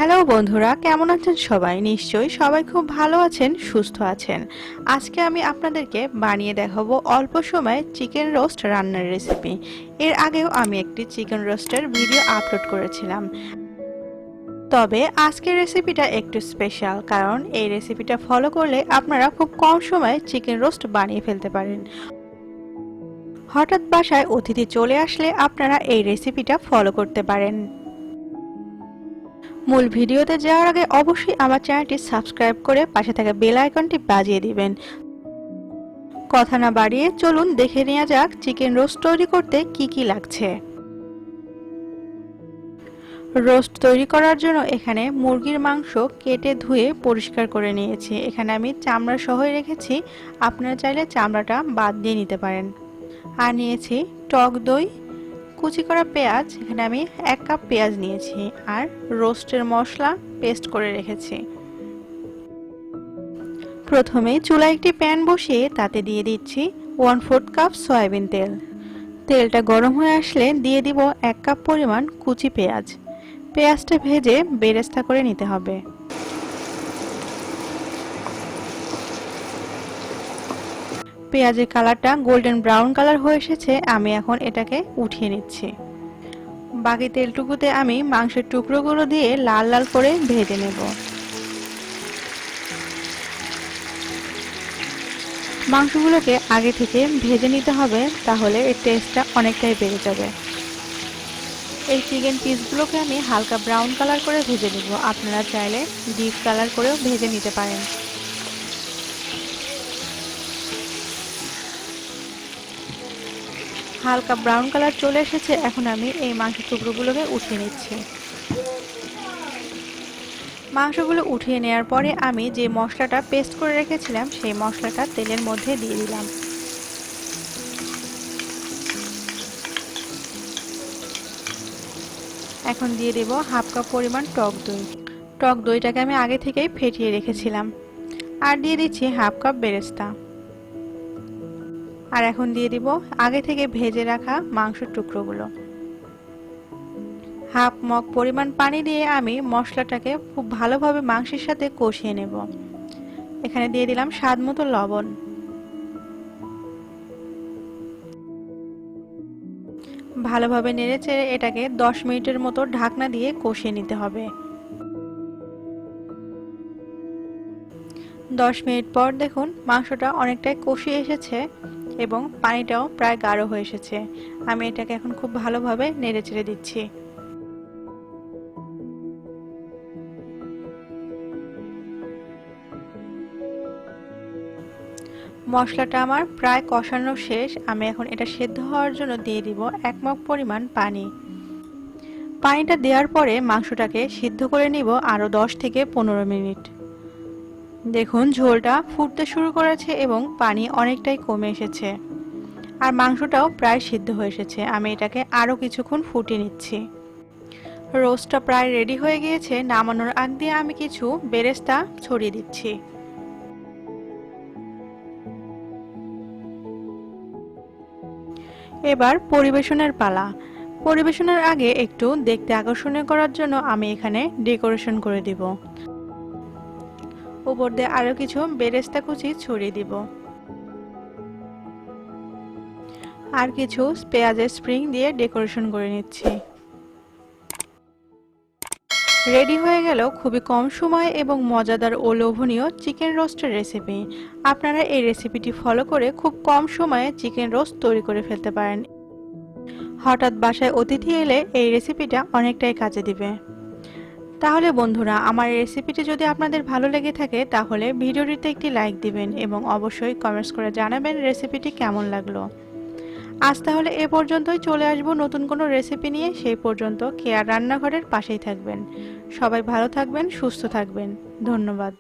Hello বন্ধুরা, কেমন আছেন সবাই? নিশ্চয়ই সবাই খুব ভালো আছেন, সুস্থ আছেন। আজকে আমি আপনাদেরকে বানিয়ে দেখাবো অল্প সময়ে চিকেন রোস্ট রান্নার রেসিপি। এর আগেও আমি একটি চিকেন রোস্টের ভিডিও আপলোড করেছিলাম, তবে আজকের রেসিপিটা একটু স্পেশাল, কারণ এই রেসিপিটা ফলো করলে আপনারা খুব কম সময়ে চিকেন রোস্ট বানিয়ে ফেলতে পারেন। হঠাৎ বাসায় অতিথি চলে আসলে আপনারা এই রেসিপিটা ফলো করতে পারেন। মূল ভিডিওতে যাওয়ার আগে অবশ্যই আমার চ্যানেলটি সাবস্ক্রাইব করে পাশে থাকা বেল আইকনটি বাজিয়ে দিবেন। কথা না বাড়িয়ে চলুন দেখে নেওয়া যাক চিকেন রোস্ট তৈরি করতে কি কি লাগছে। রোস্ট তৈরি করার জন্য এখানে মুরগির মাংস কেটে ধুয়ে পরিষ্কার করে নিয়েছি। এখানে আমি চামড়া সহই রেখেছি, আপনারা চাইলে চামড়াটা বাদ দিয়ে নিতে পারেন। আর নিয়েছি টক দই, কুচি করা পেঁয়াজ, এখানে আমি 1 কাপ পেঁয়াজ নিয়েছি, আর রোস্টের মশলা পেস্ট করে রেখেছি। প্রথমে চুলায় একটি প্যান বসিয়ে তাতে দিয়ে দিচ্ছি 1/4 কাপ সয়াবিন তেল। তেলটা গরম হয়ে আসলে দিয়ে দিব 1 কাপ পরিমাণ কুচি পেঁয়াজ। পেঁয়াজটা ভেজে বেরেস্তা করে নিতে হবে। পেঁয়াজের কালারটা গোল্ডেন ব্রাউন কালার হয়ে এসেছে, আমি এখন এটাকে উঠিয়ে নিচ্ছি। বাকি তেলটুকুতে আমি মাংসের টুকরোগুলো দিয়ে লাল লাল করে ভেজে নেব। মাংসগুলোকে আগে থেকে ভেজে নিতে হবে, তাহলে এর টেস্টটা অনেকটাই বেড়ে যাবে। এই চিকেন পিসগুলোকে আমি হালকা ব্রাউন কালার করে ভেজে নেব, আপনারা চাইলে ডিপ কালার করেও ভেজে নিতে পারেন। হালকা ব্রাউন কালার চলে এসেছে, এখন আমি এই মাংসের টুকরোগুলোকে উঠিয়ে নিচ্ছি। মাংসগুলো উঠিয়ে নেওয়ার পরে আমি যে মশলাটা পেস্ট করে রেখেছিলাম সেই মশলাটা তেলের মধ্যে দিয়ে দিলাম। এখন দিয়ে দেব 1/2 কাপ পরিমাণ টক দই। টক দইটাকে আমি আগে থেকেই ফেটিয়ে রেখেছিলাম। আর দিয়ে দিচ্ছি 1/2 কাপ বেরেস্তা। আর এখন দিয়ে দিব আগে থেকে ভেজে রাখা মাংসের টুকরোগুলো। 1/2 মগ পরিমাণ পানি দিয়ে আমি মশলাটাকে খুব ভালোভাবে মাংসের সাথে কষিয়ে নেব। এখানে দিয়ে দিলাম স্বাদ মতো লবণ। ভালোভাবে নেড়েচেড়ে এটাকে 10 মিনিটের মতো ঢাকনা দিয়ে কষিয়ে নিতে হবে। 10 মিনিট পর দেখুন মাংসটা অনেকটাই কষে এসেছে এবং পানিটাও প্রায় গাঢ় হয়ে এসেছে। আমি এটাকে এখন খুব ভালোভাবে নেড়েচেড়ে দিচ্ছি। মশলাটা আমার প্রায় কষানো শেষ, আমি এখন এটা সেদ্ধ হওয়ার জন্য দিয়ে দিব 1 মগ পরিমাণ পানি। পানিটা দেওয়ার পরে মাংসটাকে সিদ্ধ করে নিব আরো 10 থেকে 15 মিনিট। দেখুন ঝোলটা ফুটতে শুরু করেছে এবং পানি অনেকটাই কমে এসেছে, আর মাংসটাও প্রায় সিদ্ধ হয়ে এসেছে। আমি এটাকে আরো কিছুক্ষণ ফুটিয়ে নিচ্ছি। রোস্টটা প্রায় রেডি হয়ে গিয়েছে, নামানোর আগ দিয়ে আমি কিছু বেরেস্তা ছড়িয়ে দিচ্ছি। এবার পরিবেশনের পালা। পরিবেশনের আগে একটু দেখতে আকর্ষণীয় করার জন্য আমি এখানে ডেকোরেশন করে দিব। উপর দিয়ে আরো কিছু বেরেস্তা কুচি ছড়িয়ে দিব, আর কিছু পেঁয়াজের স্প্রিং দিয়ে ডেকোরেশন করে নিচ্ছি। রেডি হয়ে গেল খুবই কম সময়ে এবং মজাদার ও লোভনীয় চিকেন রোস্টের রেসিপি। আপনারা এই রেসিপিটি ফলো করে খুব কম সময়ে চিকেন রোস্ট তৈরি করে ফেলতে পারেন। হঠাৎ বাসায় অতিথি এলে এই রেসিপিটা অনেকটাই কাজে দিবে। তাহলে বন্ধুরা, আমার এই রেসিপিটি যদি আপনাদের ভালো লেগে থাকে তাহলে ভিডিওটিতে একটি লাইক দিবেন এবং অবশ্যই কমেন্টস করে জানাবেন রেসিপিটি কেমন লাগলো। আজ তাহলে এ পর্যন্তই, চলে আসবো নতুন কোনো রেসিপি নিয়ে। সেই পর্যন্ত কেয়ার রান্নাঘরের পাশেই থাকবেন। সবাই ভালো থাকবেন, সুস্থ থাকবেন। ধন্যবাদ।